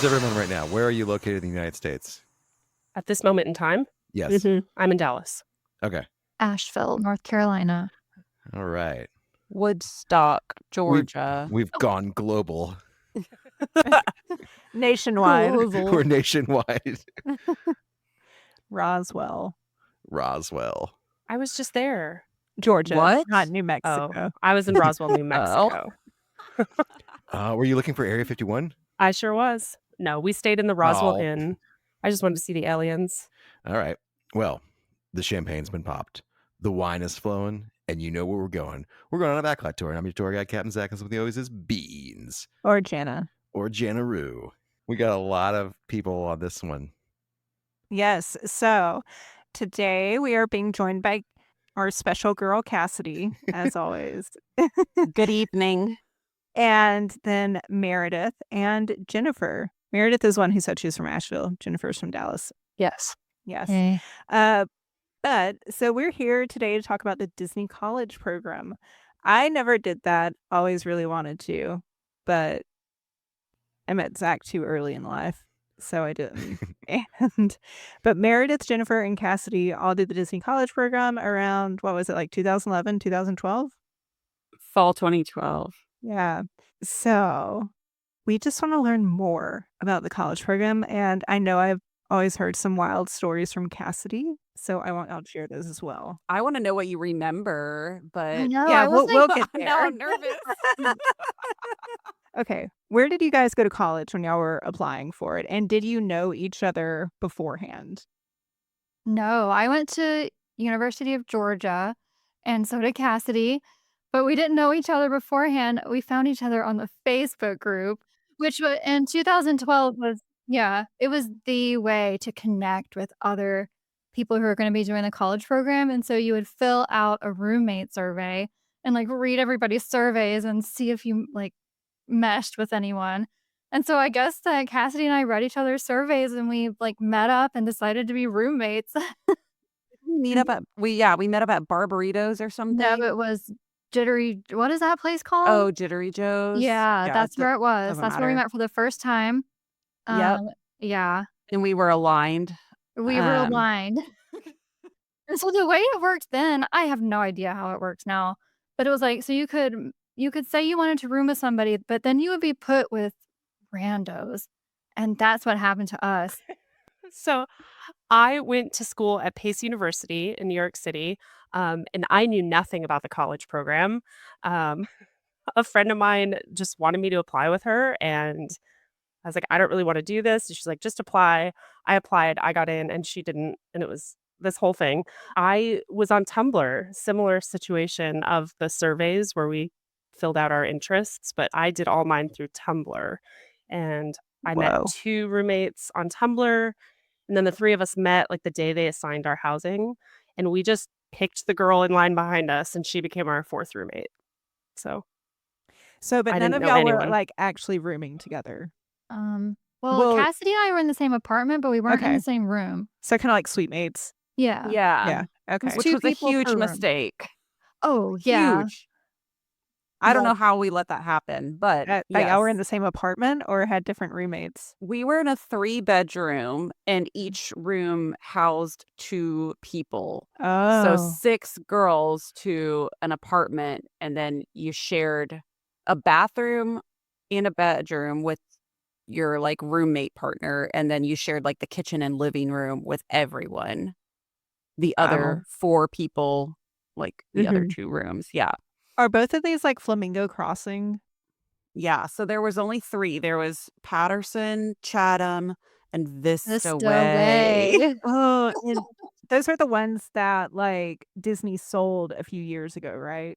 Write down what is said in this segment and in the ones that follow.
is everyone right now? Where are you located in the United States? At this moment in time, Yes. I'm in Dallas. Okay. Asheville, North Carolina. All right. Woodstock, Georgia. We've gone global. Nationwide. We're nationwide. Roswell. I was just there. Georgia. What? Not New Mexico. Oh, I was in Roswell, New Mexico. Were you looking for Area 51? I sure was. No, we stayed in the Roswell Inn. I just wanted to see the aliens. All right. Well, the champagne's been popped. The wine is flowing, and you know where we're going. We're going on a backlight tour, and I'm your tour guide, Captain Zach, and something always is Beans. Or Jana. Or Janaroo. We got a lot of people on this one. Yes. So today we are being joined by our special girl, Cassidy, as always. Good evening. And then Meredith and Jennifer. Meredith is one who said she's from Asheville. Jennifer's from Dallas. Yes. Yes. Hey. But so we're here today to talk about the Disney College program. I never did that. Always really wanted to, but I met Zach too early in life, so I didn't. But Meredith, Jennifer, and Cassidy all did the Disney College program around, what was it, like 2011, 2012? Fall 2012. Yeah. So we just want to learn more about the college program. And I know I've always heard some wild stories from Cassidy, so I want y'all to share those as well. I want to know what you remember, but I know. Yeah, I was we'll like, get there. now I'm nervous. Okay. Where did you guys go to college when y'all were applying for it? And did you know each other beforehand? no, I went to University of Georgia, and so did Cassidy, but we didn't know each other beforehand. We found each other on the Facebook group, which was in 2012 was, it was the way to connect with other people who are going to be doing the college program. And so you would fill out a roommate survey and like read everybody's surveys and see if you like meshed with anyone. And so I guess that Cassidy and I read each other's surveys and we like met up and decided to be roommates. We met up at Barbaritos or something. No, it was Jittery. What is that place called? Oh, Jittery Joe's. Yeah, that's where it was. That's where we met for the first time. Yep. Yeah. And we were aligned. We were aligned. And so the way it worked then, I have no idea how it works now. But it was like, so you could say you wanted to room with somebody, but then you would be put with randos. And that's what happened to us. So I went to school at Pace University in New York City, and I knew nothing about the college program. A friend of mine just wanted me to apply with her, and I was like, I don't really want to do this. And she's like, just apply. I applied, I got in, and she didn't. And it was this whole thing. I was on Tumblr, similar situation of the surveys where we filled out our interests, but I did all mine through Tumblr. And I met 2 roommates on Tumblr. And then the 3 of us met like the day they assigned our housing. And we just picked the girl in line behind us, and she became our 4th roommate. But none of y'all were like actually rooming together. Well, Cassidy and I were in the same apartment, but we weren't in the same room. So kind of like suite mates. Yeah. Yeah. Okay. Which was a huge mistake. Oh, yeah. Huge. I don't know how we let that happen, but y'all were in the same apartment or had different roommates? We were in a 3-bedroom, and each room housed 2 people. Oh. So 6 girls to an apartment, and then you shared a bathroom in a bedroom with your like roommate partner, and then you shared like the kitchen and living room with everyone. The other 4 people, like the other 2 rooms. Yeah. Are both of these like Flamingo Crossing? Yeah. So there was only 3. There was Patterson, Chatham, and Vista Way. Way. Oh, and those are the ones that like Disney sold a few years ago, right?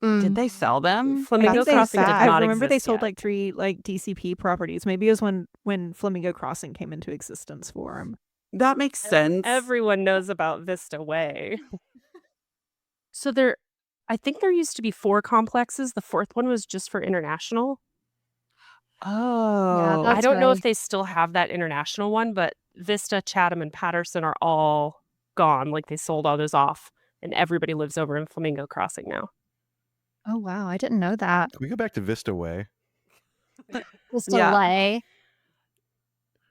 Did they sell them? Flamingo Crossing did not I remember they exist sold yet. like 3 like DCP properties. Maybe it was when Flamingo Crossing came into existence for them. That makes sense. Everyone knows about Vista Way. So I think there used to be 4 complexes. The 4th one was just for international. Oh. Yeah, I don't know if they still have that international one, but Vista, Chatham, and Patterson are all gone. Like they sold all those off, and everybody lives over in Flamingo Crossing now. Oh, wow. I didn't know that. Can we go back to Vista Way? Vista Way.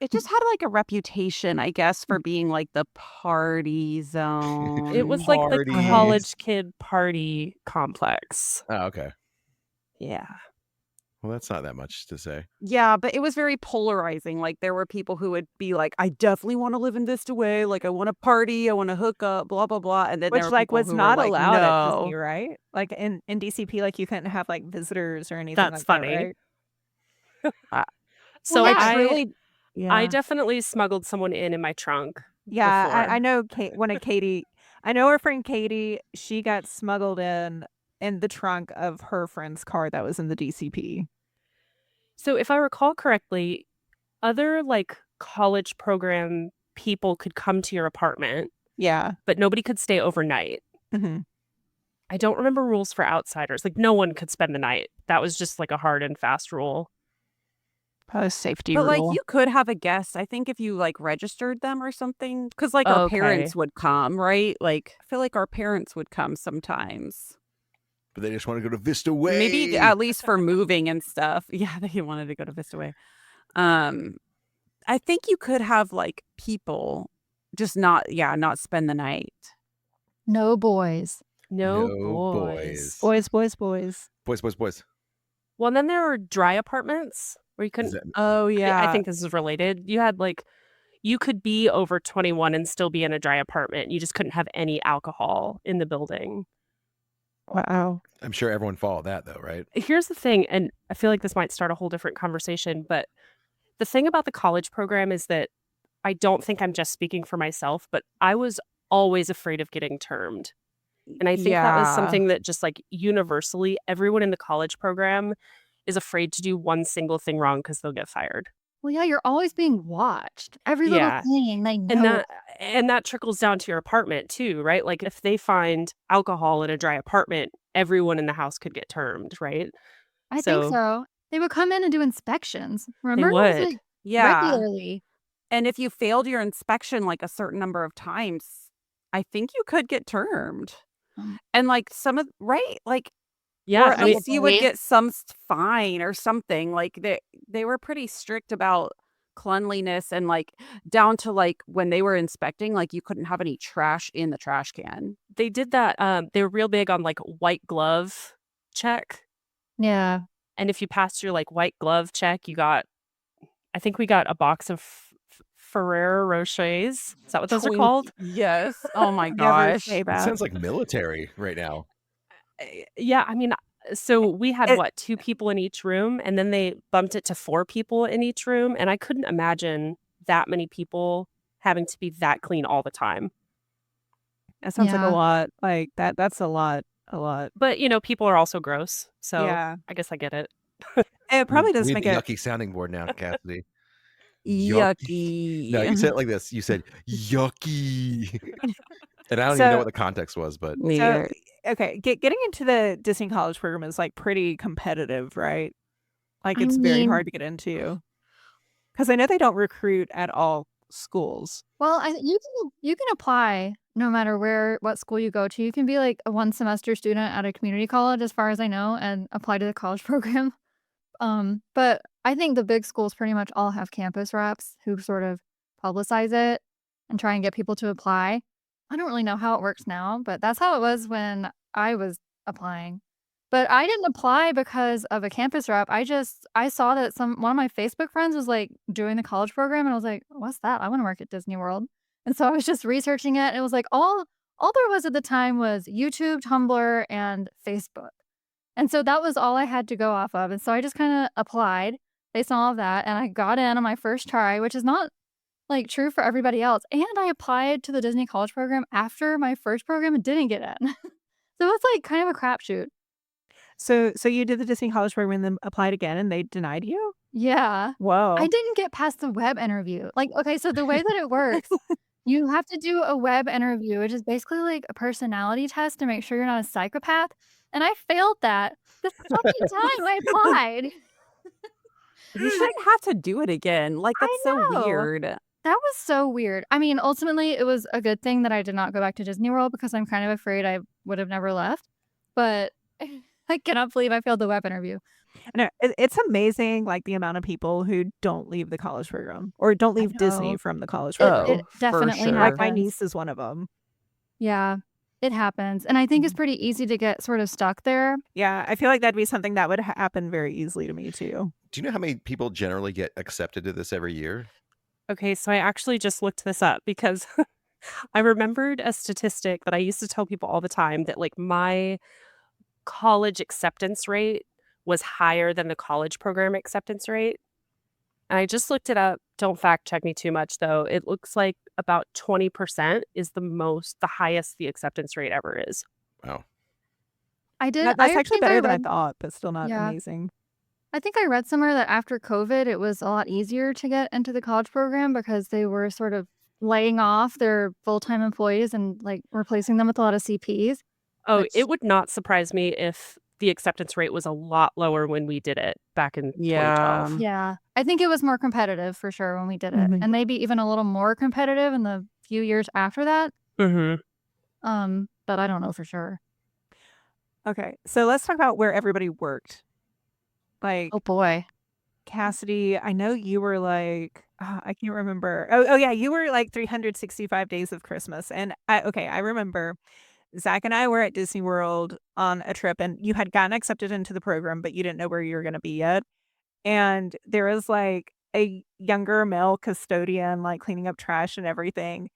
It just had like a reputation, I guess, for being like the party zone. It was like the Parties. college kid party complex. Oh, okay. Yeah. Well, that's not that much to say. Yeah, but it was very polarizing. Like there were people who would be like, I definitely want to live in Vista Way. Like I want to party, I want to hook up, blah, blah, blah. And then there Which were like people was who were not like, allowed at Disney, no. right? Like in DCP, like you couldn't have like visitors or anything That's like that, funny. right? So Well, I yeah. truly, I yeah. definitely smuggled someone in my trunk Yeah, before. I know one of Katie. I know her friend Katie. She got smuggled in the trunk of her friend's car that was in the DCP. So if I recall correctly, other like college program people could come to your apartment, Yeah. but nobody could stay overnight. hmm I don't remember rules for outsiders. Like no one could spend the night. That was just like a hard and fast rule. Probably a safety But like rule. you could have a guest, I think, if you like registered them or something. Because like our parents would come, right? Like I feel like our parents would come sometimes. But they just want to go to Vista Way. Maybe at least for moving and stuff. Yeah, they wanted to go to Vista Way. I think you could have like people just not spend the night. No boys. No, No boys. boys. Boys. Boys. Well, and then there were dry apartments where you Is couldn't. that- Oh yeah. I think this is related. You had like, you could be over 21 and still be in a dry apartment. You just couldn't have any alcohol in the building. Wow. I'm sure everyone followed that though, right? Here's the thing, and I feel like this might start a whole different conversation, but the thing about the college program is that I don't think I'm just speaking for myself, but I was always afraid of getting termed. And I think that was something that just like universally, everyone in the college program is afraid to do one single thing wrong because they'll get fired. Well, yeah, you're always being watched. Every little Yeah. thing, they know. And that trickles down to your apartment too, right? Like if they find alcohol in a dry apartment, everyone in the house could get termed, right? I think so. They would come in and do inspections. They Remember? It was, would. like, Yeah. regularly. And if you failed your inspection like a certain number of times, I think you could get termed. And like some of like Yeah, or at I mean, least you would get some fine or something. Like they were pretty strict about cleanliness and like down to like when they were inspecting, like you couldn't have any trash in the trash can. they did that. They were real big on like white glove check. Yeah. And if you passed your like white glove check, you got, I think we got a box of Ferrero Rochers. Is that what those are called? Yes. Oh my Never gosh. say It that. sounds like military right now. Yeah, I mean, so we had what, 2 people in each room, and then they bumped it to 4 people in each room, and I couldn't imagine that many people having to be that clean all the time. That sounds like a Yeah. lot. Like that's a lot. But, you know, people are also gross, so Yeah. I guess I get it. It probably We does need make the it. yucky sounding board now, Cassidy. Yucky. No, you said it like this. You said yucky. And I don't even So- know what the context was, but So, okay, getting into the Disney College program is like pretty competitive, right? Like I it's very mean- hard to get into. Because I know they don't recruit at all schools. Well, you can apply no matter what school you go to. You can be like a 1 semester student at a community college, as far as I know, and apply to the college program. But I think the big schools pretty much all have campus reps who sort of publicize it and try and get people to apply. I don't really know how it works now, but that's how it was when I was applying. But I didn't apply because of a campus rep. I saw that one of my Facebook friends was like doing the college program, and I was like, "What's that? I want to work at Disney World." And so I was just researching it, and it was like all there was at the time was YouTube, Tumblr, and Facebook. And so that was all I had to go off of. And so I just kind of applied based on all of that, and I got in on my first try, which is not like true for everybody else. And I applied to the Disney College program after my first program and didn't get in. So it's like kind of a crapshoot. So you did the Disney College program and then applied again and they denied you? Yeah. Whoa. I didn't get past the web interview. Like, okay, so the way that it works, you have to do a web interview, which is basically like a personality test to make sure you're not a psychopath. And I failed that the second time I applied. You shouldn't have to do it again. Like that's so know. weird. That was so weird. I mean, ultimately, it was a good thing that I did not go back to Disney World because I'm kind of afraid I would have never left. But I cannot believe I failed the web interview. I know, it's amazing, like, the amount of people who don't leave the college program or don't I leave Disney know. from the college It program. it Oh, for definitely Like, sure. my happens. niece is one of them. Yeah, it happens, and I think it's Mhm. pretty easy to get sort of stuck there. Yeah, I feel like that'd be something that would happen very easily to me too. Do you know how many people generally get accepted to this every year? Okay, so I actually just looked this up because I remembered a statistic that I used to tell people all the time that like my college acceptance rate was higher than the college program acceptance rate. And I just looked it up. Don't fact check me too much though. It looks like about 20% is the highest the acceptance rate ever is. Wow. That's I actually think I better than I read thought, but still not yeah. amazing. I think I read somewhere that after COVID, it was a lot easier to get into the college program because they were sort of laying off their full-time employees and, like, replacing them with a lot of CPs, Oh, which it would not surprise me if the acceptance rate was a lot lower when we did it back in Yeah. 2012. yeah. I think it was more competitive for sure when we did it, Mhm. and maybe even a little more competitive in the few years after that, Mhm. but I don't know for sure. Okay, so let's talk about where everybody worked. Like, Oh boy. Cassidy, I know you were like, I can't remember. Oh, yeah, you were like 365 days of Christmas. And I remember Zach and I were at Disney World on a trip, and you had gotten accepted into the program, but you didn't know where you were going to be yet. And there was like a younger male custodian, like cleaning up trash and everything.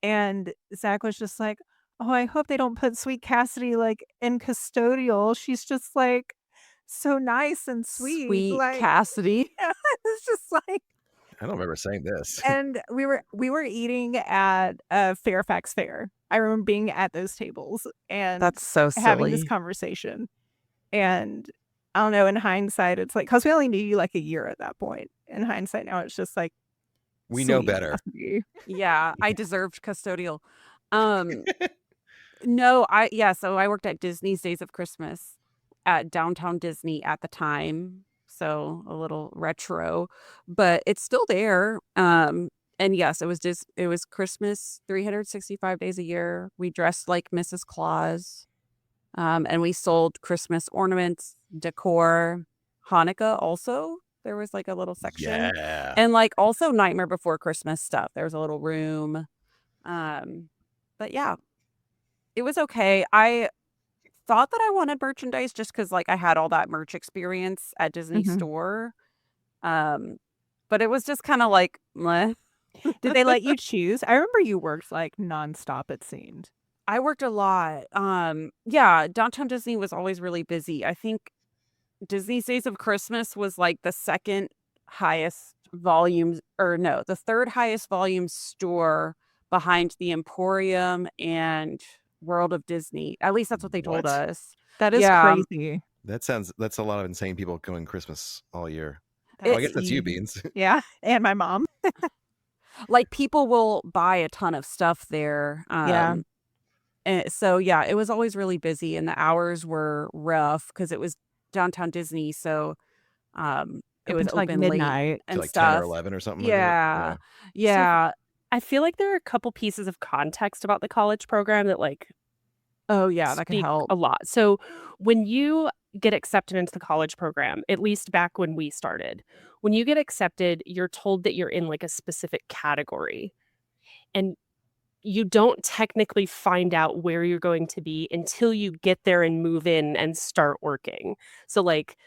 And Zach was just like, "Oh, I hope they don't put sweet Cassidy like in custodial. She's just like so nice and sweet." Sweet Like, Cassidy. it's just like, I don't remember saying this. and we were eating at Fairfax Fair. I remember being at those tables and That's so having this silly. conversation. And I don't know, in hindsight, it's like, because we only knew you like a year at that point. In hindsight, now it's just like, We know sweet better. Cassidy. Yeah, I deserved custodial. Um, no, so I worked at Disney's Days of Christmas at Downtown Disney at the time, so a little retro, but it's still there. And yes, it was Christmas 365 days a year. We dressed like Mrs. Claus, and we sold Christmas ornaments, decor, Hanukkah also. There was like a little section. Yeah. And like also Nightmare Before Christmas stuff. There was a little room. Um, but yeah, it was okay. I thought that I wanted merchandise just because like I had all that merch experience at Disney Mhm. Store. Um, but it was just kind of like meh. Did they let you choose? I remember you worked like nonstop, it seemed. I worked a lot. Yeah, Downtown Disney was always really busy. I think Disney's Days of Christmas was like the second highest volume, or no, the third highest volume store behind the Emporium and World of Disney. At least that's what they told What? us. That is Yeah, crazy. That's a lot of insane people going Christmas all year. Well, I That's guess that's you, huge. Beans. Yeah, and my mom. like people will buy a ton of stuff there. Yeah. And so yeah, it was always really busy and the hours were rough because it was Downtown Disney. So it Open was to like open late midnight. To and like 10 or stuff. 11 or something like that. Yeah. So Yeah. I feel like there are a couple pieces of context about the college program that like Oh yeah, that could speak help. a lot. So when you get accepted into the college program, at least back when we started, when you get accepted, you're told that you're in like a specific category. And you don't technically find out where you're going to be until you get there and move in and start working. So like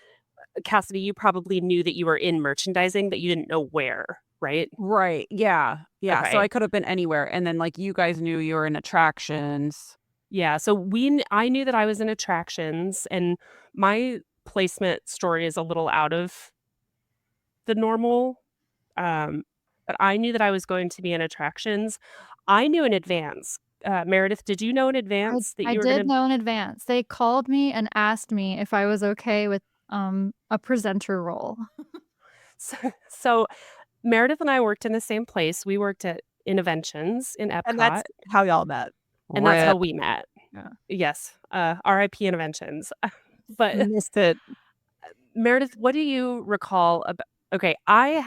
Cassidy, you probably knew that you were in merchandising, but you didn't know where, right? Right. Yeah. Yeah. So Okay. I could have been anywhere. And then like you guys knew you were in attractions. Yeah, so I knew that I was in attractions, and my placement story is a little out of the normal, um, but I knew that I was going to be in attractions. I knew in advance. Meredith, did you know in advance that I you were did gonna know in advance. They called me and asked me if I was okay with, a presenter role. so so Meredith and I worked in the same place. We worked at Innoventions in And Epcot, that's how y'all met. and that's how Rip. we met. Yeah. Yes, RIP Innoventions. But Missed it. Meredith, what do you recall about okay, I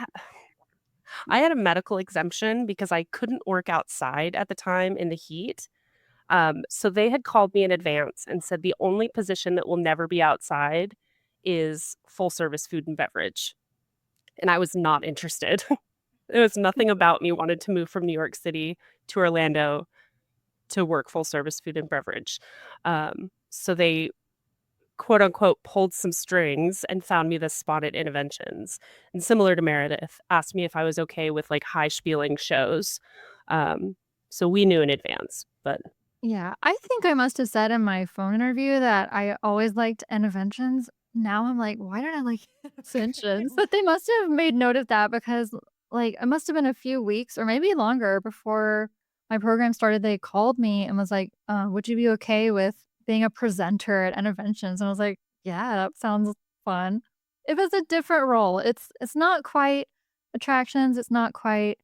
had a medical exemption because I couldn't work outside at the time in the heat. So they had called me in advance and said the only position that will never be outside is full service food and beverage. And I was not interested. It was nothing about me wanted to move from New York City to Orlando to work full service food and beverage. So they quote unquote pulled some strings and found me this spot at Interventions. And similar to Meredith, asked me if I was okay with like high spieling shows. So we knew in advance, but Yeah, I think I must have said in my phone interview that I always liked Interventions. Now I'm like, why did I like Interventions? But they must have made note of that because, like, it must have been a few weeks or maybe longer before my program started. They called me and was like, would you be okay with being a presenter at Interventions? And I was like, yeah, that sounds fun. It was a different role. It's not quite attractions. It's not quite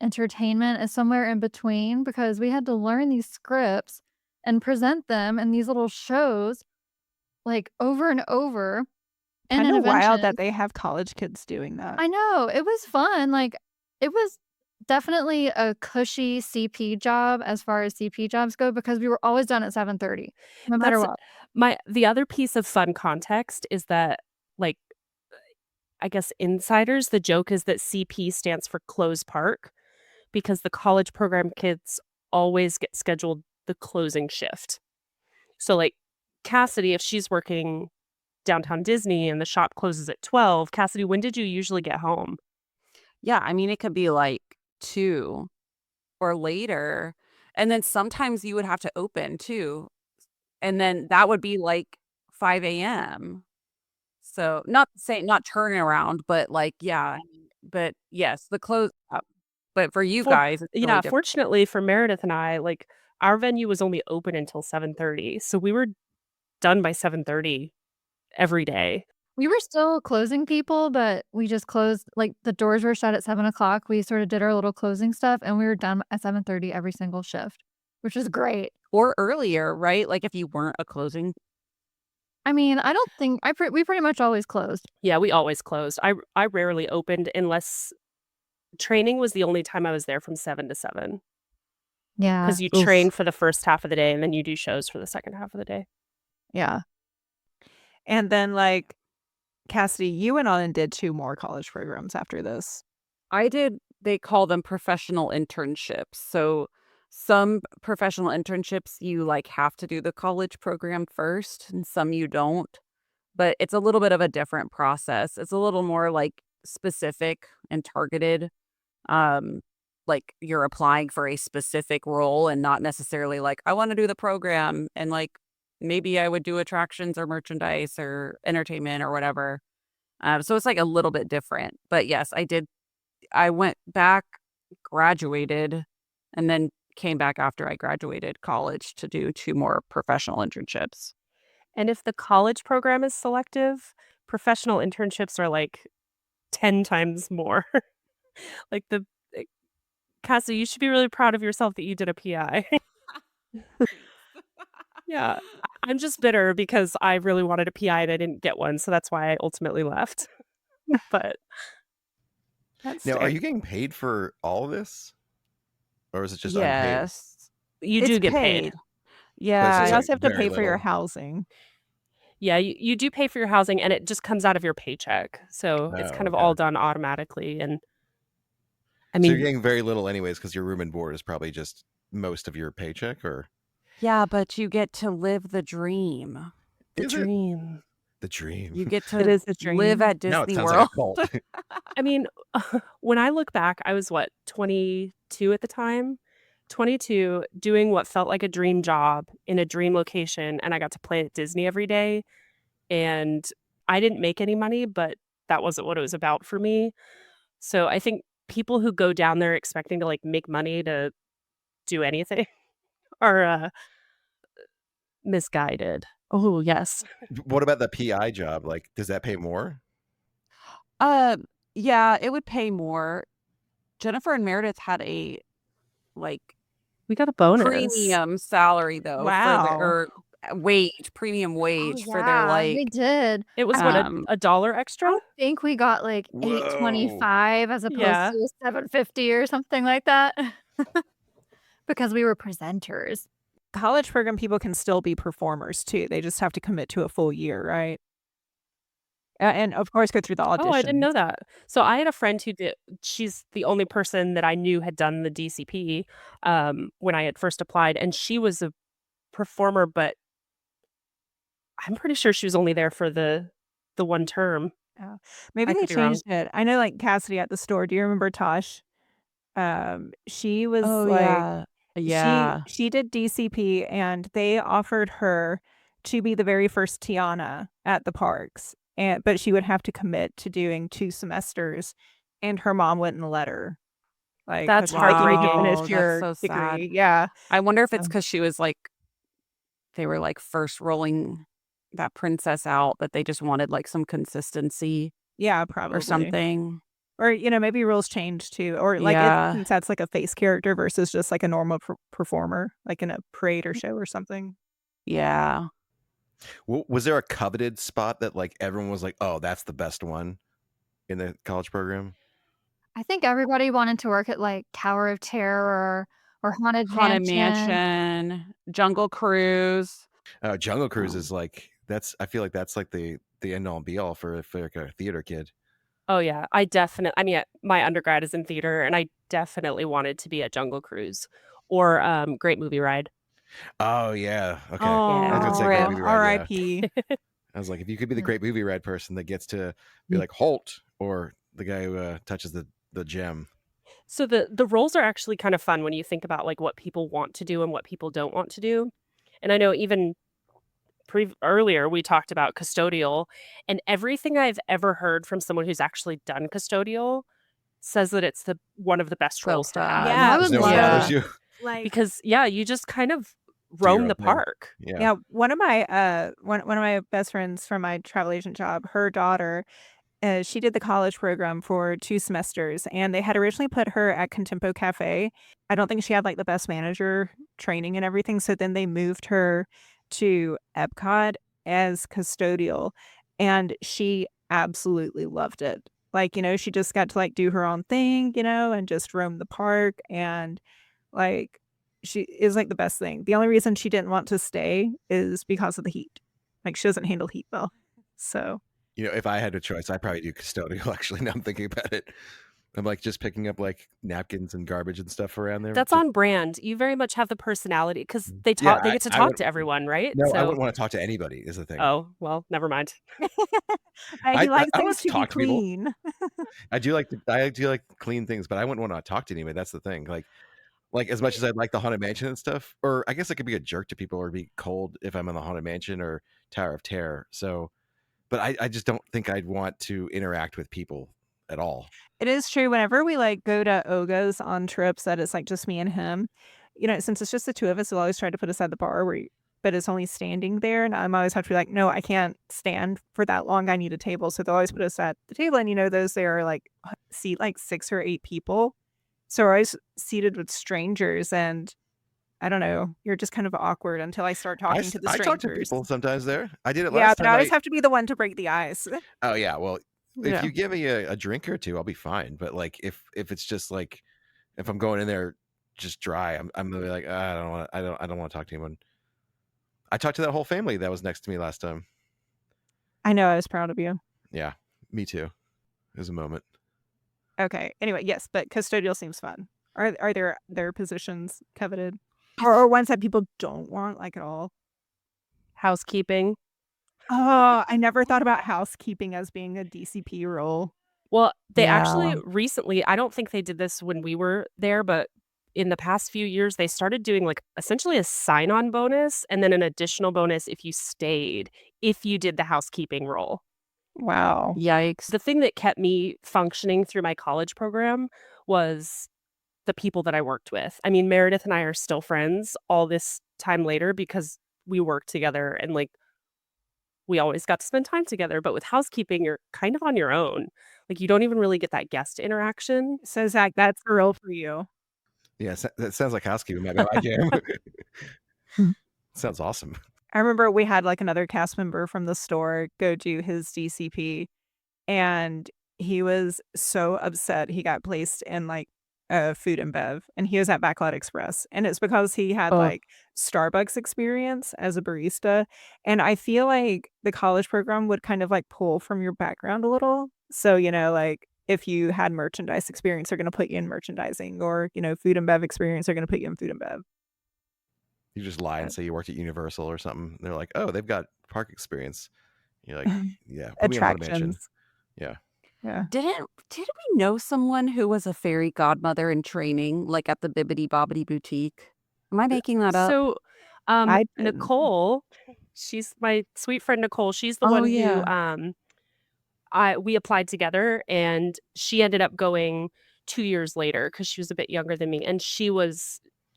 entertainment, is somewhere in between because we had to learn these scripts and present them in these little shows, like, over and over in Kinda wild that Interventions. they have college kids doing that. I know, it was fun, like, it was definitely a cushy CP job as far as CP jobs go because we were always done at 7:30, no matter that's what. the other piece of fun context is that like I guess insiders, the joke is that CP stands for close park because the college program kids always get scheduled the closing shift. So like Cassidy, if she's working downtown Disney and the shop closes at 12, Cassidy, when did you usually get home? Yeah, I mean, it could be like 2 or later, and then sometimes you would have to open too, and then that would be like 5 AM. So, not turning around, but like, yeah, but yes, the close up. But for you For guys, it's really yeah, different. fortunately for Meredith and I, like our venue was only open until 7:30. So we were done by 7:30 every day. We were still closing people, but we just closed like, the doors were shut at 7 o'clock. We sorta did our little closing stuff, and we were done at 7:30 every single shift, which was great. Or earlier, right? Like, if you weren't a closing. I mean, I don't think we pretty much always closed. Yeah, we always closed. I rarely opened unless training was the only time I was there from 7 to 7 Yeah. because you Oof. train for the first half of the day and then you do shows for the second half of the day. Yeah. And then, like, Cassidy, you went on and did 2 more college programs after this. They call them professional internships. So some professional internships, you like have to do the college program first, and some you don't. But it's a little bit of a different process. It's a little more like specific and targeted. Um, like you're applying for a specific role and not necessarily like, I want to do the program and like maybe I would do attractions or merchandise or entertainment or whatever. So it's like a little bit different. But yes, I went back, graduated, and then came back after I graduated college to do 2 more professional internships. And if the college program is selective, professional internships are like 10 times more. Like Cassidy, you should be really proud of yourself that you did a PI. Yeah. I'm just bitter because I really wanted a PI and I didn't get one, so that's why I ultimately left. But That's Now, are fair. you getting paid for all of this? Or is it just unpaid? Yes. you It's do get paid. paid. But it's So Yeah, just you like also have to very pay for your little. housing. Yeah, you do pay for your housing and it just comes out of your paycheck. So it's Oh, kind of okay. all done automatically. And I So you're mean, getting very little anyways because your room and board is probably just most of your paycheck, or yeah, but you get to live the dream. the is it dream. the dream? You get It to is a live dream. at Now it Disney sounds like a World. cult. I mean, when I look back, I was what, 22 at the time? 22, doing what felt like a dream job in a dream location, and I got to play at Disney every day. And I didn't make any money, but that wasn't what it was about for me. So I think people who go down there expecting to like make money to do anything are misguided. Oh, yes. What about the PI job? Like, does that pay more? Uh, yeah, it would pay more. Jennifer and Meredith had a like We got a bonus. premium salary though for their Wow. or premium Oh, wage for their yeah, we like did. It was I what, mean, a dollar extra? I think we got, like, Whoa. $8.25 as opposed Yeah. to $7.50 or something like that because we were presenters. College program people can still be performers too. They just have to commit to a full year, right? And of course go through the Oh, I didn't auditions. know that. So I had a friend who did she's the only person that I knew had done the DCP, when I had first applied, and she was a performer, but I'm pretty sure she was only there for the 1 term. Yeah. Maybe I they could be wrong. changed it. I know, like, Cassidy at the store. Do you remember Tosh? She was Oh, like yeah. she Yeah. she did DCP, and they offered her to be the very first Tiana at the parks, but she would have to commit to doing 2 semesters, and her mom wouldn't let her, like, That's 'cause she's like, "You need to finish heartbreaking. Wow, that's your so sad. degree." Yeah. I wonder if it's Um, because she was, like they were, like, first rolling that princess out that they just wanted, like, some consistency yeah, or probably. something. Or, maybe rules change too, or, like, Yeah. since that's, like, a face character versus just, like, a normal performer, like in a parade or show or something. Yeah. Was there a coveted spot that like everyone was like, "Oh, that's the best one in the college program"? I think everybody wanted to work at, like, Tower of Terror or Haunted Haunted Mansion. Mansion, Jungle Cruise. Jungle Cruise Um, is like I feel like that's like the end all and be all for like a theater kid. Oh, yeah. I mean, my undergrad is in theater, and I definitely wanted to be at Jungle Cruise or, Great Movie Ride. Oh yeah, okay. I was Yeah. gonna oh, say Great rip. Movie Ride. Yeah, RIP. I was like, if you could be the Mm. Great Movie Ride person that gets to be like Holt or the guy who touches the gem. So the roles are actually kind of fun when you think about, like, what people want to do and what people don't want to do. And I know even earlier we talked about custodial, and everything I've ever heard from someone who's actually done custodial says that it's the one of the best So roles to have. fun. I Yeah, Because would no one love bothers Yeah. that. you. like Because, yeah, you just kind of Do your roam own the thing. park. Yeah. yeah, one of my, one of my best friends from my travel agent job, her daughter, she did the college program for 2 semesters, and they had originally put her at Contempo Cafe. I don't think she had, like, the best manager training and everything, so then they moved her to Epcot as custodial, and she absolutely loved it. Like, she just got to, like, do her own thing, and just roam the park, and, like, she is, like, the best thing. The only reason she didn't want to stay is because of the heat. Like, she doesn't handle heat well. So If I had a choice, I'd probably do custodial. Actually, now I'm thinking about it. I'm like just picking up like napkins and garbage and stuff around there. That's Just on brand. You very much have the personality because yeah, they get to I talk would. to everyone, right? No, I So wouldn't want to talk to anybody. Is the thing. oh, well, never mind. He likes I want things to to be talk to people. clean. I do like clean things, but I wouldn't want to talk to anybody. That's the thing. Like as much as I'd like the Haunted Mansion and stuff, or I guess I could be a jerk to people or be cold if I'm in the Haunted Mansion or Tower of Terror. So, but I just don't think I'd want to interact with people at all. It is true whenever we, like, go to Oga's on trips that it's, like, just me and him, since it's just the 2 of us, they'll always try to put us at the bar but it's only standing there, and I'm always have to be like, "No, I can't stand for that long, I need a table," so they'll always put us at the table, and, those there are, like, seat, like, 6 or 8 people, so we're always seated with strangers, and I don't know, you're just kind of awkward until I start talking to the I talk to strangers. people sometimes there. I did it Yeah, last but I time. always have to be the one to break the ice. Oh yeah, well, if Yeah. you give me a drink or two, I'll be fine. But like if it's just like if I'm going in there just dry, I'm gonna be like, I don't want to talk to anyone. I talked to that whole family that was next to me last time. I know, I was proud of you. Yeah, me too. It was a moment. Okay. Anyway, yes, but custodial seems fun. Are there positions coveted? Or ones that people don't want, like, at all? Housekeeping. Oh, I never thought about housekeeping as being a DCP role. Well, they actually Yeah. recently I don't think they did this when we were there, but in the past few years, they started doing, like, essentially a sign-on bonus and then an additional bonus if you stayed, if you did the housekeeping role. Wow. Yikes. The thing that kept me functioning through my college program was the people that I worked with. I mean, Meredith and I are still friends all this time later because we worked together and, like, we always got to spend time together, but with housekeeping, you're kind of on your own. Like, you don't even really get that guest interaction. So, Zach, that's the role for you. Yeah, that sounds like housekeeping might be my jam. Sounds awesome. I remember we had, like, another cast member from the store go do his DCP, and he was so upset he got placed in, like, food and bev, and he was at Backlot Express, and it's because he had, Oh, like, Starbucks experience as a barista, and I feel like the college program would kind of, like, pull from your background a little. So, like, if you had merchandise experience, they're gonna put you in merchandising, or, food and bev experience, they're gonna put you in food and bev. You just lie and Uh, say you worked at Universal or something. They're like, "Oh, they've got park experience." You're like, "Yeah, put me in Haunted Mansion." Attractions. Yeah. Yeah. Did we know someone who was a fairy godmother in training, like, at the Bibbidi Bobbidi Boutique? Am I making that up? so, I didn't. Nicole, she's my sweet friend Nicole. She's the Oh, one who, yeah. we applied together, and she ended up going 2 years later because she was a bit younger than me, and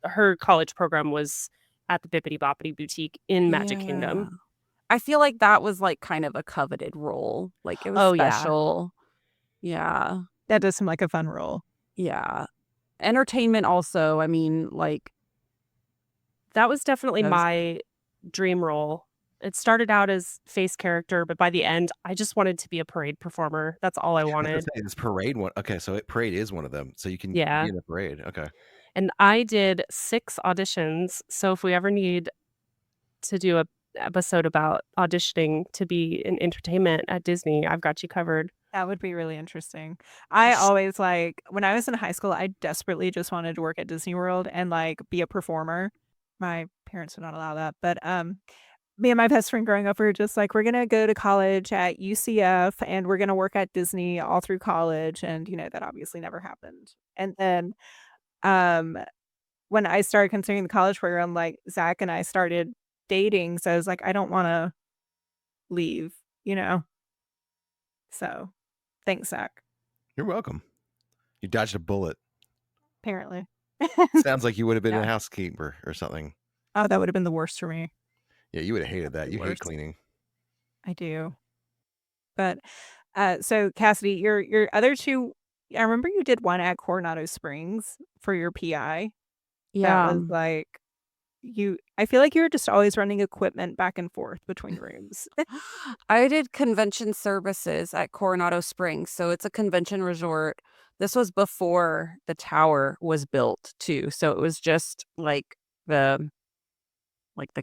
her college program was at the Bibbidi Bobbidi Boutique in Magic Yeah. Kingdom. I feel like that was, like, kind of a coveted role, like, it was Oh, yeah. special. Yeah. That does seem like a fun role. Yeah. Entertainment also, I mean, like, That was definitely those my dream role. It started out as face character, but by the end, I just wanted to be a parade performer. That's all I I was gonna wanted. say this parade one. Okay, so parade is one of them. So you can be Yeah, in a parade. Okay. and I did 6 auditions, so if we ever need to do a episode about auditioning to be in entertainment at Disney, I've got you covered. That would be really interesting. I always, like when I was in high school, I desperately just wanted to work at Disney World and, like, be a performer. My parents would not allow that, but, me and my best friend growing up, we were just like, "We're gonna go to college at UCF, and we're gonna work at Disney all through college," and, that obviously never happened. And then, um, when I started considering the college program, like, Zach and I started dating, so I was like, "I don't wanna leave," you know? So, thanks, Zach, You're welcome. You dodged a bullet. apparently. Sounds like you would have been a Yeah. housekeeper or something. Oh, that would've been the worst for me. Yeah, you would have hated that. The You hate worst. cleaning. I do. But, so Cassidy, your other 2, I remember you did one at Coronado Springs for your PI. That Yeah. was like I feel like you were just always running equipment back and forth between rooms. I did convention services at Coronado Springs, so it's a convention resort. This was before the tower was built too, so it was just the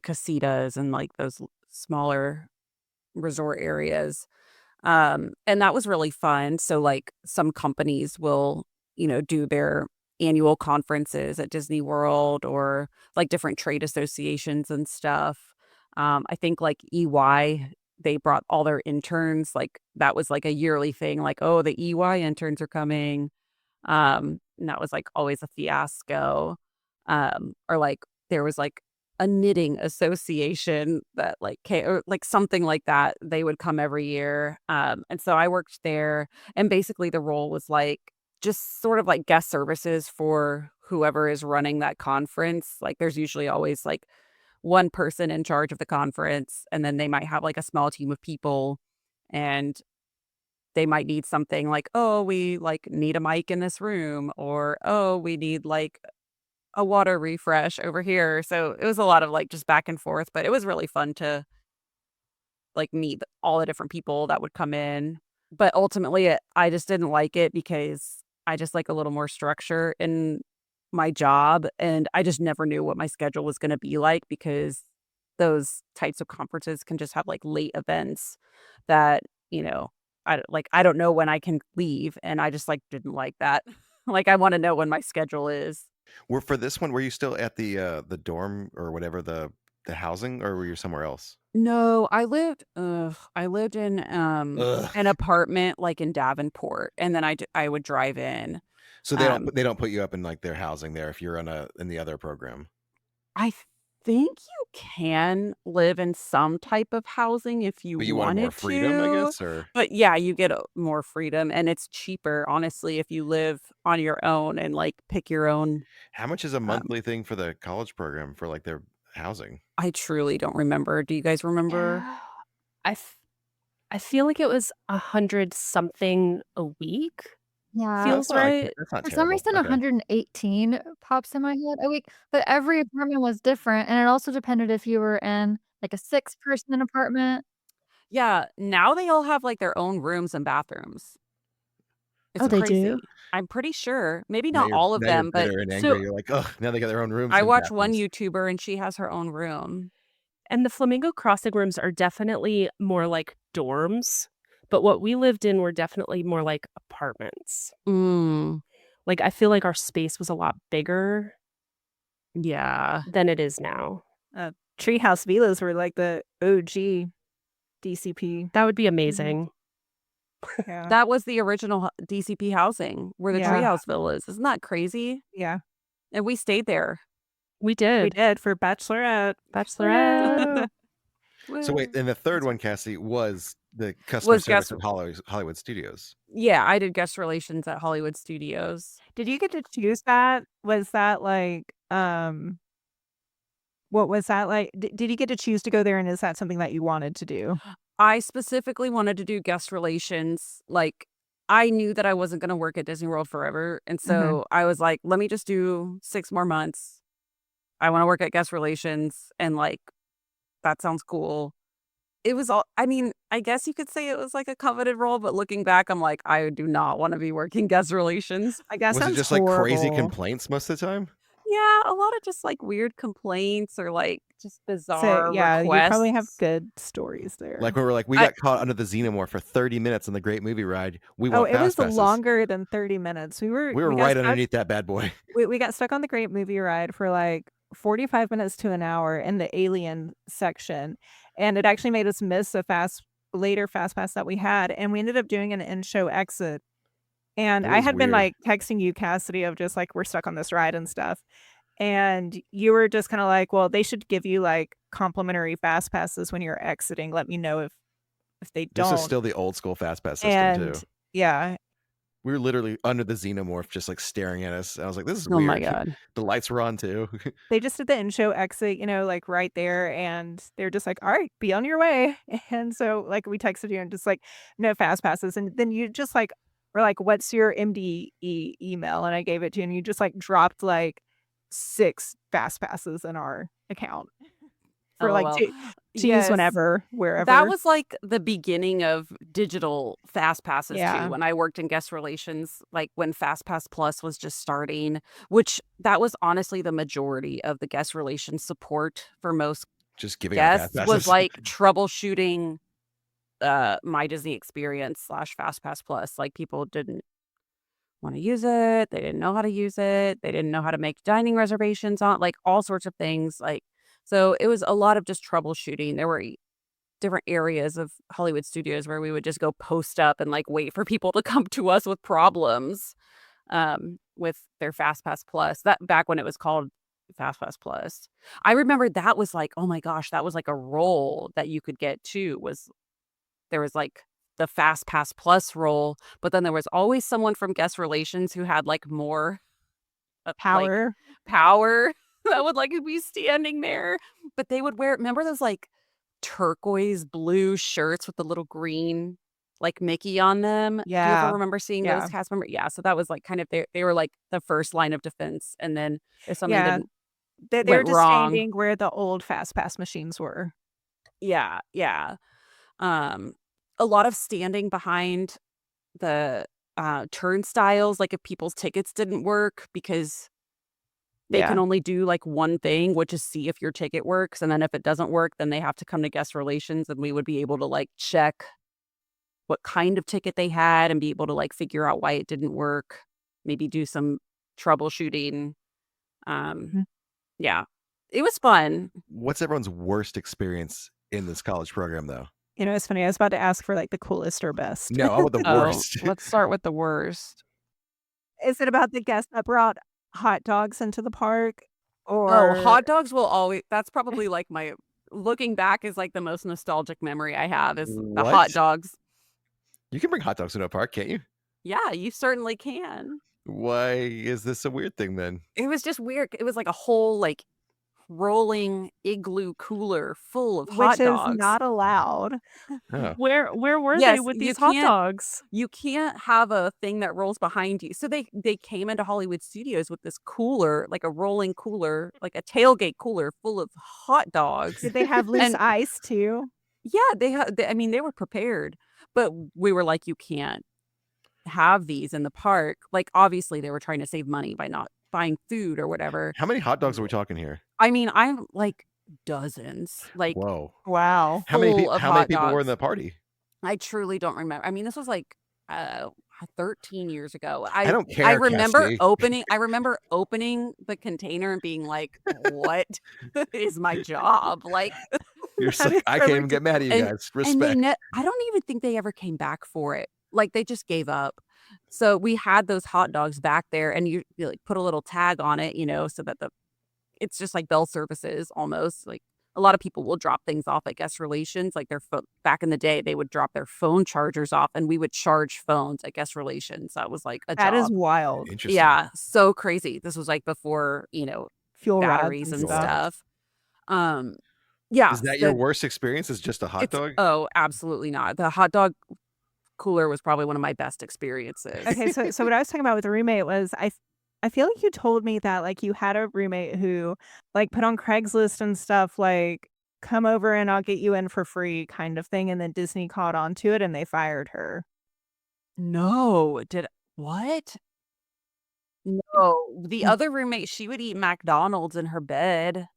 casitas and, like, those smaller resort areas. And that was really fun. So, like, some companies will, do their annual conferences at Disney World, or like different trade associations and stuff. I think like EY, they brought all their interns, like that was like a yearly thing, like, oh, the EY interns are coming. And that was like always a fiasco. Or like there was like a knitting association that like or like something like that. They would come every year. And so I worked there, and basically the role was like just sort of like guest services for whoever is running that conference. Like there's usually always like one person in charge of the conference, and then they might have like a small team of people, and they might need something like, oh, we like need a mic in this room, or oh, we need like a water refresh over here. So it was a lot of like just back and forth, but it was really fun to like meet all the different people that would come in. But ultimately, I just didn't like it because I just like a little more structure in my job. And I just never knew what my schedule was going to be like, because those types of conferences can just have like late events that, I don't know when I can leave. And I just like didn't like that. Like I want to know when my schedule is. For this one, were you still at the dorm or whatever the housing, or were you somewhere else? No, I lived in, Ugh. an apartment, like, in Davenport, and then I would drive in. So Um, they don't put you up in like their housing there if you're in the other program. I think you can live in some type of housing if you But you wanted more wanted freedom, I to, guess, or but yeah, you get, more freedom, and it's cheaper, honestly, if you live on your own and, like, pick your own. how much is a um monthly thing for the college program for like their housing? I truly don't remember. Do you guys remember? Yeah. I f I feel like it was 100 something a week, Yeah. That's feels not right. that's not For some terrible. reason, Okay. 118 pops in my head a week, but every apartment was different, and it also depended if you were in, like, a six-person apartment. Yeah, now they all have, like, their own rooms and bathrooms. It's they do? crazy. I'm pretty sure. Maybe Now not you're all of now you're them, but bitter and So angry. You're like, "Ugh, now they got their own rooms I and watch one bathrooms." YouTuber and she has her own room. and the Flamingo Crossing rooms are definitely more like dorms, but what we lived in were definitely more like apartments. Mm, Like, I feel like our space was a lot bigger yeah. than it is now. Treehouse villas were like the OG DCP. That would be amazing. Yeah. That was the original DCP housing where the Yeah. treehouse villa is. Isn't that crazy? Yeah. And we stayed there. We We did. did for Bachelorette. Bachelorette. So wait, Woo. and the third one, Cassie, was the customer Was service guest- at Hollywood Studios. Yeah, I did guest relations at Hollywood Studios. Did you get to choose that? Was that like what was that like? Did you get to choose to go there, and is that something that you wanted to do? I specifically wanted to do guest relations. Like, I knew that I wasn't going to work at Disney World forever. And so I was like, let me just do 6 more months. I want to work at guest relations. And like, that sounds cool. It was all, I mean, I guess you could say it was like a coveted role, but looking back, I'm like, I do not want to be working guest relations. I guess Was it sounds just like crazy horrible. complaints most of the time? Yeah, a lot of just like weird complaints or like just bizarre So yeah, you probably have requests. good stories there. Like when we're like, we got caught under the Xenomorph for 30 minutes on the Great Movie Ride. We Oh, want it fast was passes. longer than 30 minutes. We We were got right stuck- underneath that bad boy. We got stuck on the Great Movie Ride for like 45 minutes to an hour in the Alien section, and it actually made us miss a later fast pass that we had, and we ended up doing an in-show exit. And It I was had been weird. like texting you, Cassidy, of just like, we're stuck on this ride and stuff. And you were just kind of like, well, they should give you like complimentary fast passes when you're exiting. Let me know if they don't. This is still the old school fast pass system and too. yeah, We were literally under the Xenomorph, just like staring at us. I was like, "This is Oh weird." my God. The lights were on too. they just did the in-show exit, like right there, and they're just like, all right, be on your way. And so like we texted you and just like, no fast passes. And then you just like were like, what's your MDE email? And I gave it to you, and you just like dropped like 6 fast passes in our account for like LOL. to use Yes. whenever, wherever. That was like the beginning of digital fast passes Yeah. too. When I worked in guest relations, like when Fast Pass Plus was just starting, which that was honestly the majority of the guest relations support for most Just giving out fast guests passes. was like troubleshooting My Disney Experience / Fast Pass Plus. Like people didn't want to use it, they didn't know how to use it, they didn't know how to make dining reservations on, like all sorts of things. Like, so it was a lot of just troubleshooting. There were different areas of Hollywood Studios where we would just go post up and like wait for people to come to us with problems with their Fast Pass Plus. That back when it was called Fast Pass Plus. I remember that was like, oh my gosh, that was like a role that you could get too. There was like the Fast Pass Plus role, but then there was always someone from guest relations who had like more power. power that would like be standing there. But they would wear, remember those like turquoise blue shirts with the little green like Mickey on them? Do you Yeah. ever remember seeing Yeah. those cast members? Yeah. So that was like kind of they were like the first line of defense. And then if something Yeah. didn't They were went just wrong. standing where the old fast pass machines were. Yeah. A lot of standing behind the turnstiles, like if people's tickets didn't work, because they can only do like one thing, which is see if your ticket works. And then if it doesn't work, then they have to come to guest relations, and we would be able to like check what kind of ticket they had and be able to like figure out why it didn't work, maybe do some troubleshooting. Yeah, it was fun. What's everyone's worst experience in this college program, though? It's funny. I was about to ask for like the coolest or best. No, I want the worst. Let's start with the worst. Is it about the guest that brought hot dogs into the park? Or Oh, hot dogs will always, that's probably like my, looking back is like the most nostalgic memory I have is the hot What? dogs. You can bring hot dogs into a park, can't you? Yeah, you certainly can. Why is this a weird thing then? It was just weird. It was like a whole like rolling igloo cooler full of hot which dogs. is not allowed. Oh. Where were they Yes, with you these hot can't- dogs? You can't have a thing that rolls behind you. So they came into Hollywood Studios with this cooler, like a rolling cooler, like a tailgate cooler full of hot dogs. Did they have loose And- ice too? Yeah, they I mean, they were prepared, but we were like, you can't have these in the park. Like, obviously, they were trying to save money by not buying food or whatever. How many hot dogs are we talking here? I mean, I'm like dozens, like Whoa. Wow. How many full of how many hot people were in dogs. the party? I truly don't remember. I mean, this was like 13 years ago. I don't I care, remember Cassidy. opening the container and being like, what is my job? Like, You're just That like, is I so can't even get mad at you and guys. and they Respect. I don't even think they ever came back for it. Like, they just gave up. So we had those hot dogs back there, and you like put a little tag on it, so that it's just like bell services almost. Like, a lot of people will drop things off at guest relations. Like, back in the day, they would drop their phone chargers off, and we would charge phones at guest relations. That was like a That is job. wild. Interesting. Yeah, so crazy. This was like before, Fuel rods batteries and stuff. stuff. Yeah. Is that your worst experience? Is just a hot dog? Oh, absolutely not. The hot dog cooler was probably one of my best experiences. Okay, so what I was talking about with the roommate was I feel like you told me that like you had a roommate who like put on Craigslist and stuff like come over and I'll get you in for free kind of thing, and then Disney caught on to it and they fired her. No, what? No, the Mm. other roommate, she would eat McDonald's in her bed,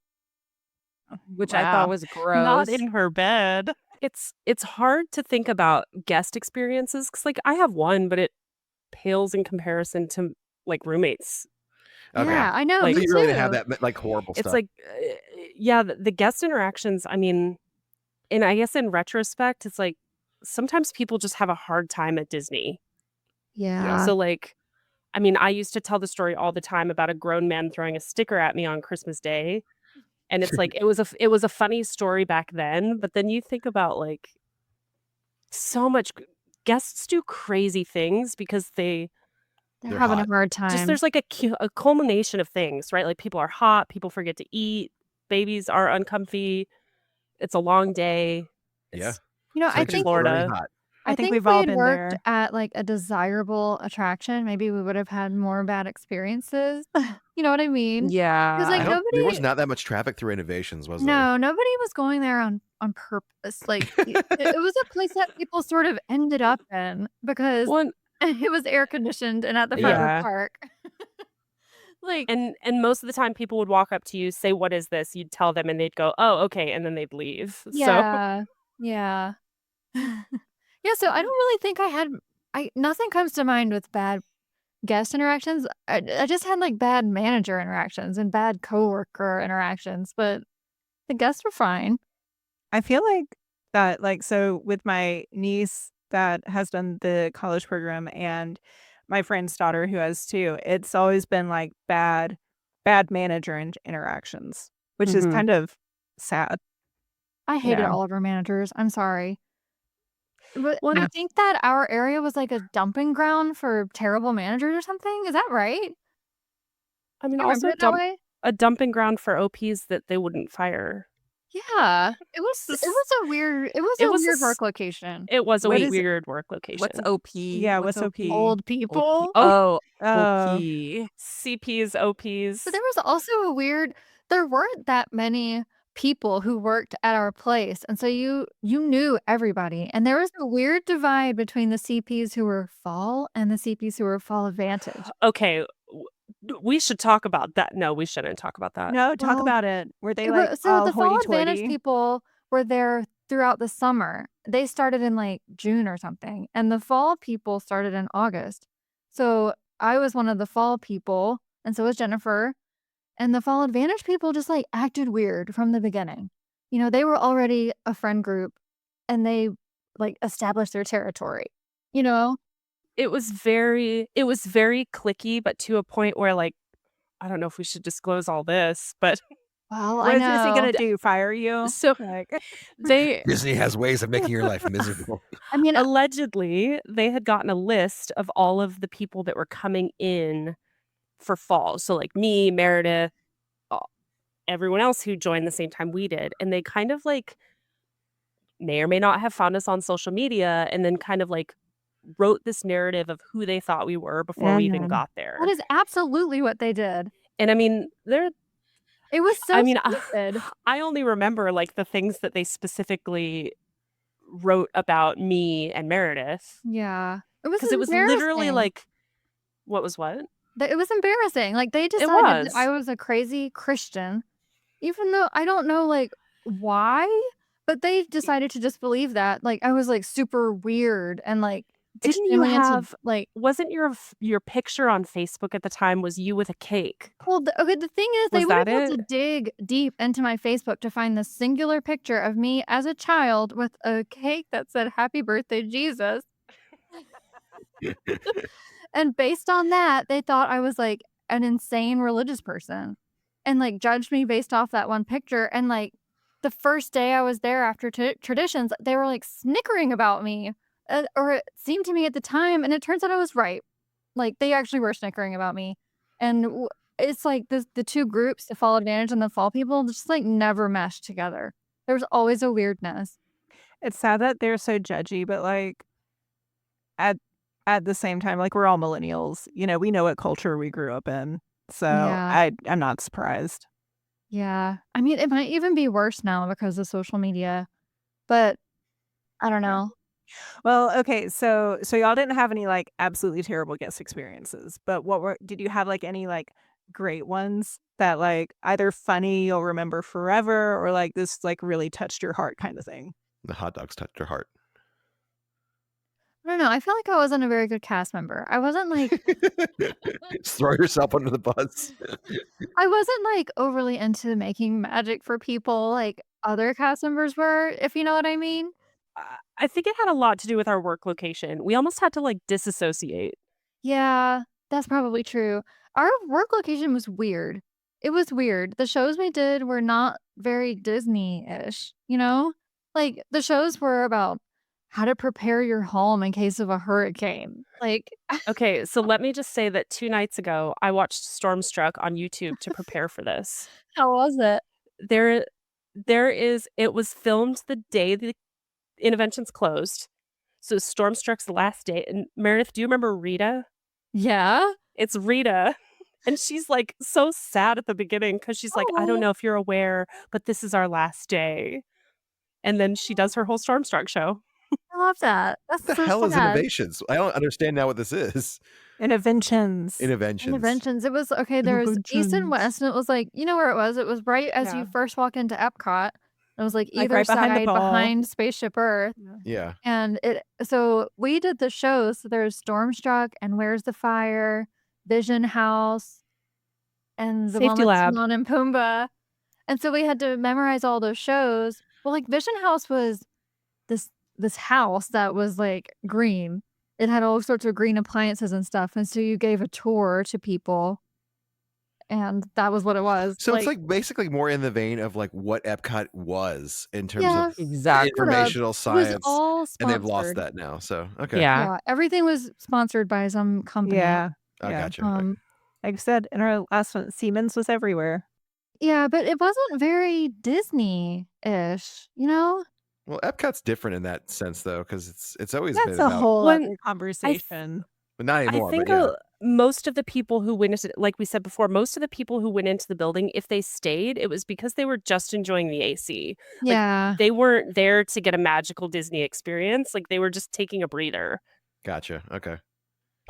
which I Wow. thought was gross. Not in her bed. It's hard to think about guest experiences because, like, I have one, but it pales in comparison to like roommates. Okay. Yeah, I know. Like, So Me you really have too. that like horrible It's stuff. like, yeah, the guest interactions. I mean, and I guess in retrospect, it's like sometimes people just have a hard time at Disney. Yeah. So, like, I mean, I used to tell the story all the time about a grown man throwing a sticker at me on Christmas Day. And it's like, it was a funny story back then, but then you think about like so much guests do crazy things because They're They're having hot. a hard time. there's like a culmination of things, right? Like people are hot, people forget to eat, babies are uncomfy, it's a long day. Yeah. It's I Century's think burning Florida. hot. I think if we've we all had been worked there. at like a desirable attraction, maybe we would have had more bad experiences. You know what I mean? Yeah. like, There was nobody- not that much traffic through Innovations, was there? No, nobody was going there on purpose. Like it was a place that people sort of ended up in because One it was air conditioned and at the front of Yeah. the park. Like and most of the time people would walk up to you, say, "What is this?" You'd tell them and they'd go, "Oh, okay," and then they'd leave. So yeah, yeah, yeah. So I don't really think nothing comes to mind with bad guest interactions. I just had like bad manager interactions and bad coworker interactions, but the guests were fine. I feel like that, like, so with my niece that has done the college program and my friend's daughter who has too, it's always been like bad manager interactions, which is Mhm. kind of sad. I hated Yeah. all of our managers. I'm sorry. But Well, I think that our area was like a dumping ground for terrible managers or something. Is that right? I mean, You also remember it that way? a dumping ground for OPs that they wouldn't fire. Yeah. It was a weird work location. It was a What is it? weird work location. What's OP? Yeah, what's OP? Old people. Oh, Oh, OP. CPs, OPs. But there was also there weren't that many people who worked at our place. And so you knew everybody. And there was a weird divide between the CPs who were fall and the CPs who were fall advantage. Okay, we should talk about that. No, we shouldn't talk about that. no, talk Well, about it. Were they It like wa so all the fall advantage hoity-toity? people were there throughout the summer. They started in, like, June or something, and the fall people started in August. So, I was one of the fall people, and so was Jennifer, and the fall advantage people just, like, acted weird from the beginning. They were already a friend group, and they, like, established their territory, you know? It was very cliquey, but to a point where, like, I don't know if we should disclose all this, but Well, What I is he gonna know. do? Fire you? so Like, they Disney has ways of making your life miserable. I mean, allegedly, they had gotten a list of all of the people that were coming in for fall. So, like, me, Meredith, uh, everyone else who joined the same time we did, and they kind of, like, may or may not have found us on social media and then kind of, like, wrote this narrative of who they thought we were before we even And got there. that is absolutely what they did. And I mean, It was so I mean, stupid. I only remember, like, the things that they specifically wrote about me and Meredith. Yeah. It was Because it was literally embarrassing. like, what was what? It was embarrassing. Like, they It decided that was. I was a crazy Christian, even though I don't know, like, why, but they decided to just believe that. Like, I was, like, super weird and, like, Didn't you extremely into, have like, wasn't your picture on Facebook at the time was you with a cake? well, the thing is, they Was would have that had to it? dig deep into my Facebook to find this singular picture of me as a child with a cake that said, "Happy birthday, Jesus." And based on that, they thought I was, like, an insane religious person and, like, judged me based off that one picture, and, like, the first day I was there after traditions, they were, like, snickering about me, or it seemed to me at the time, and it turns out I was right. Like, they actually were snickering about me, and it's like the 2 groups, the fall advantage and the fall people, just, like, never meshed together. There was always a weirdness. It's sad that they're so judgy, but, like, at at the same time, like, we're all millennials, you know, we know what culture we grew up in, so Yeah. I'm not surprised. Yeah. I mean, it might even be worse now because of social media, but I don't Yeah. know. Well, okay, so y'all didn't have any, like, absolutely terrible guest experiences, but did you have, like, any, like, great ones that, like, either funny you'll remember forever or, like, this, like, really touched your heart kinda thing? The hot dogs touched your heart. I don't know. I feel like I wasn't a very good cast member. I wasn't like Just throw yourself under the bus. I wasn't like overly into making magic for people like other cast members were, if you know what I mean. I think it had a lot to do with our work location. We almost had to, like, disassociate. Yeah, that's probably true. Our work location was weird. It was weird. The shows we did were not very Disney-ish, you know? Like the shows were about how to prepare your home in case of a hurricane. Like Okay, so let me just say that 2 nights ago, I watched Stormstruck on YouTube to prepare for this. how was it? There it was filmed the day the Interventions closed. So Stormstruck's the last day, and Meredith, do you remember Rita? Yeah. It's Rita, and she's, like, so sad at the beginning because she's like, "I don't Oh. know if you're aware, but this is our last day." And then she does her whole Stormstruck show. I love that. That's What the so hell is sad. innovations? I don't understand now what this is. Interventions. Interventions. Interventions. It was okay, there was East and Interventions. West, and it was like you know where it was? It was right as Yeah. you first walk into Epcot. It was like Like, either right behind the side ball. behind Spaceship Earth, Yeah. Yeah. and it so we did the shows, so there's Stormstruck and Where's the Fire, Vision House, and the one Safety with lab. Timon and Pumbaa, and so we had to memorize all those shows. Well, like, Vision House was this this house that was, like, green. It had all sorts of green appliances and stuff, and so you gave a tour to people, and that was what it was, So it's like like basically more in the vein of like what Epcot was in terms of yeah, Exactly. sort of. informational It was science, all and they've lost sponsored. that now. So okay, Yeah. Yeah, everything was sponsored by some company. Yeah. I Yeah. gotcha. Um, Like I said, in our last one, Siemens was everywhere. yeah, but it wasn't very Disney-ish, you know? Well, Epcot's different in that sense though, because it's always That's been a about, whole When other conversation. but not I anymore. think, But yeah, most of the people who went into like we said before, most of the people who went into the building, if they stayed, it was because they were just enjoying the AC. Like, Yeah. they weren't there to get a magical Disney experience, like, they were just taking a breather. gotcha. Okay.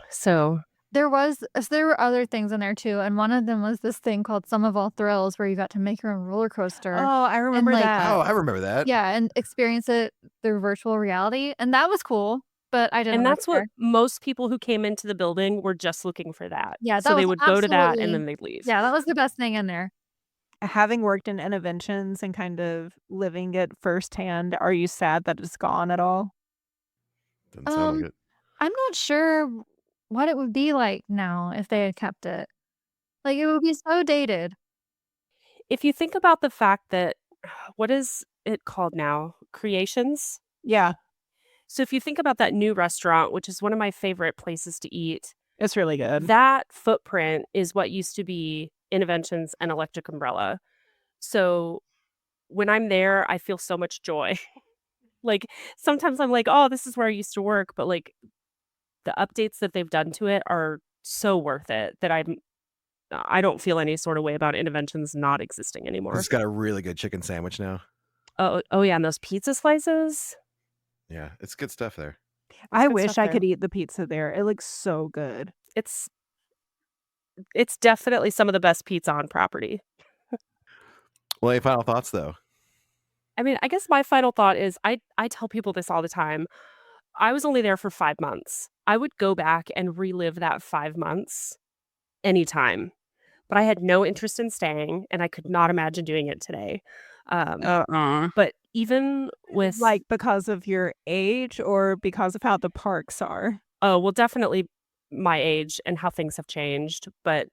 So There were other things in there too, and one of them was this thing called Sum of All Thrills where you got to make your own roller coaster Oh, I remember like, that. Oh, I remember that. yeah, and experience it through virtual reality, and that was cool, but I didn't and work that's what there. most people who came into the building were just looking for that. Yeah, So that they was would go to that and absolutely then they'd leave. yeah, that was the best thing in there. Having worked in interventions and kind of living it firsthand, are you sad that it's gone at all? Doesn't sound like it. I'm not sure what it would be like now if they had kept it. Like, it would be so dated. If you think about the fact that what is it called now? Creations? Yeah, So if you think about that new restaurant, which is one of my favorite places to eat, it's really good. that footprint is what used to be Interventions and Electric Umbrella. So when I'm there, I feel so much joy. Like, sometimes I'm like, "Oh, this is where I used to work," but, like, the updates that they've done to it are so worth it that I don't feel any sort of way about Interventions not existing 'Cause anymore. it's got a really good chicken sandwich now. Oh, yeah, and those pizza slices? Yeah, it's good stuff there. I good wish stuff I there. could eat the pizza there. It looks so good. It's definitely some of the best pizza on property. Well, any final thoughts though? I mean, I guess my final thought is I tell people this all the time. I was only there for 5 months. I would go back and relive that 5 months anytime, but I had no interest in staying, and I could not imagine doing it today. Um, Uh-uh. but even with Like, because of your age or because of how the parks are? oh, well, definitely my age and how things have changed, but,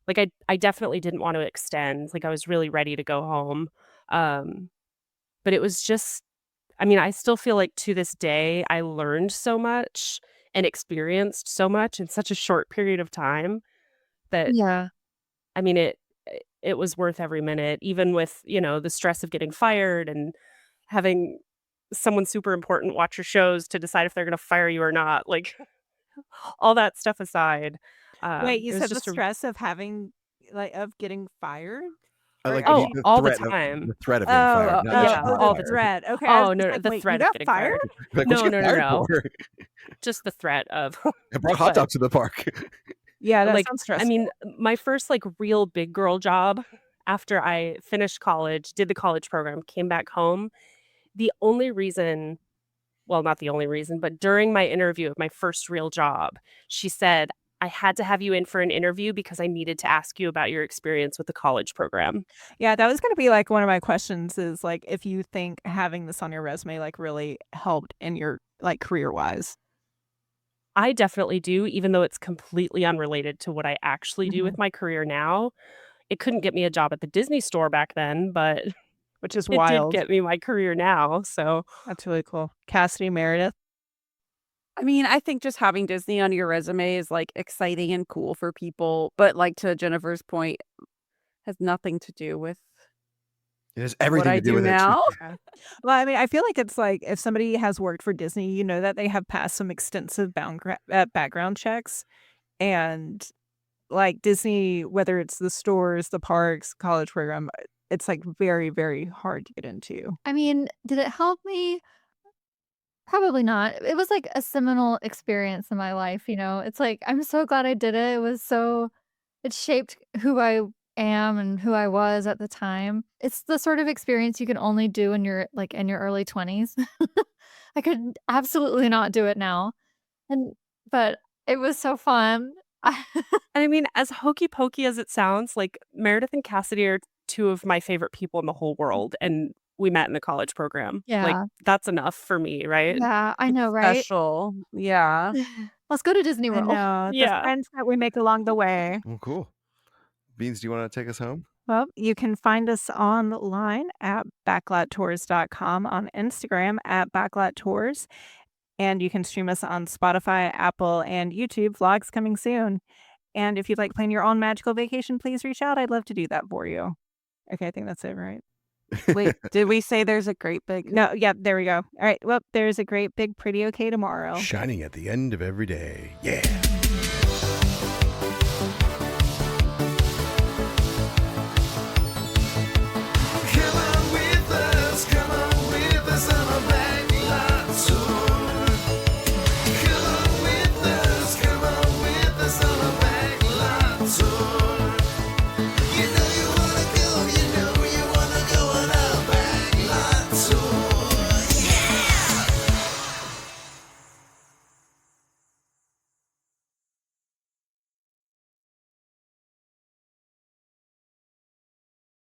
like, I definitely didn't want to extend, like, I was really ready to go home, um, but it was just I mean, I still feel like to this day, I learned so much and experienced so much in such a short period of time that, Yeah. I mean, it was worth every minute, even with, the stress of getting fired and having someone super important watch your shows to decide if they're gonna fire you or not, like, all that stuff aside, Wait, you it was said the just a stress of having of getting fired? I Or like are Oh, you all the time. the threat of getting fired, not Yeah, getting all the the fired. time. threat. Okay, I was Oh, just no, like, the "Wait, you threat of got getting fired?" fired. Like, what'd No, you get no, no, fired no. for? Just the threat of I brought hot but dogs to the park. Yeah, that like, sounds I stressful. mean, my first, like, real big girl job after I finished college, did the college program, came back home, the only reason well, not the only reason, but during my interview of my first real job, she said, "I had to have you in for an interview because I needed to ask you about your experience with the college program." Yeah, that was gonna be, like, one of my questions is, like, if you think having this on your resume, like, really helped in your, like, career-wise. I definitely do, even though it's completely unrelated to what I actually do Mhm. with my career now. It couldn't get me a job at the Disney store back then, but Which is it did wild. get me my career now, so That's really cool. Cassidy, Meredith? I mean, I think just having Disney on your resume is, like, exciting and cool for people, but, like, to Jennifer's point, has nothing to do with It has what everything I to do do with it. now. Yeah. Well, I mean, I feel like it's like if somebody has worked for Disney, you know that they have passed some extensive background checks, and, like, Disney, whether it's the stores, the parks, college program, it's, like, very, very hard to get into. I mean, did it help me? Probably not. It was like a seminal experience in my life, you know? It's like, I'm so glad I did it. It shaped who I am and who I was at the time. It's the sort of experience you can only do when you're like in your early 20s. I could absolutely not do it now. And but it was so fun. and I mean, as hokey pokey as it sounds, like, Meredith and Cassidy are 2 of my favorite people in the whole world, and we met in the college program. Like, Yeah. that's enough for me, right? Yeah, I It's know, right? special. Yeah. Let's go to Disney I World. know, the Yeah. friends that we make along the way. Well, cool. Beans, do you wanna take us home? Well, you can find us online at backlottours.com, on Instagram at backlottours, and you can stream us on Spotify, Apple, and YouTube. Vlogs coming soon. And if you'd like to plan your own magical vacation, please reach out. I'd love to do that for you. Okay, I think that's it, right? Wait, did we say there's a great big No, yeah, there we go. All right. Well, there's a great big pretty okay tomorrow. Shining at the end of every day. Yeah.